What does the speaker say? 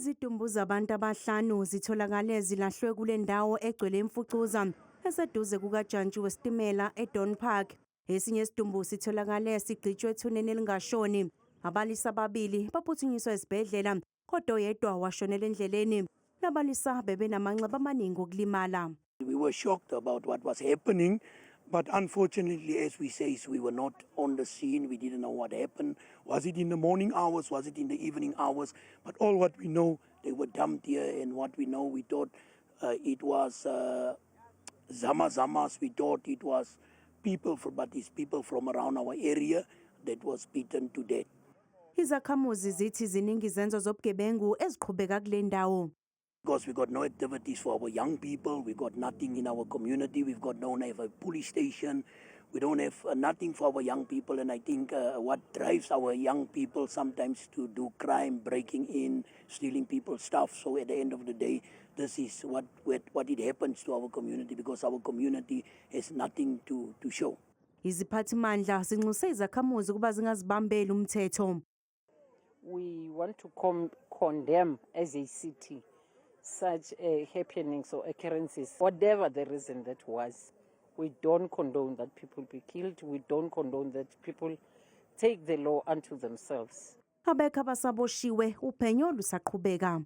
Izidumbu zabantu abahlanu zitholakale zilahlwe kule ndawo egcwele imfucuza eseduze kukajantshi wesitimela eDon Park. Esinye isidumbu sitholakale sigqitshwe ethuneni elingashoni. Abalisa ababili baphuthunyiswa esibhedlela kodwa oyedwa washonela endleleni. Labalisa bebenamanxeba amaningi okulimala. We were shocked about what was happening, but unfortunately, as we say, we were not on the scene. We didn't know what happened. Was it in the morning hours? Was it in the evening hours? But all what we know, they were dumped here, and what we know, we thought it was Zamas. We thought it was people, but it's people from around our area that was beaten to death. Izakhamuzi zithi ziningi izenzo zobugebengu eziqhubeka kule ndawo. Because we got no activities for our young people, we got nothing in our community, we've got no have a police station, we don't have nothing for our young people, and I think what drives our young people sometimes to do crime, breaking in, stealing people's stuff. So at the end of the day, this is what it happens to our community, because our community has nothing to show. Iziphathimandla zinxuse izakhamuzi ukuba zingazibambeli umthetho. We want to condemn as a city such happenings or occurrences, whatever the reason that was. We don't condone that people be killed. We don't condone that people take the law unto themselves. Abekho abasaboshiwe uphenyo lusaqhubeka.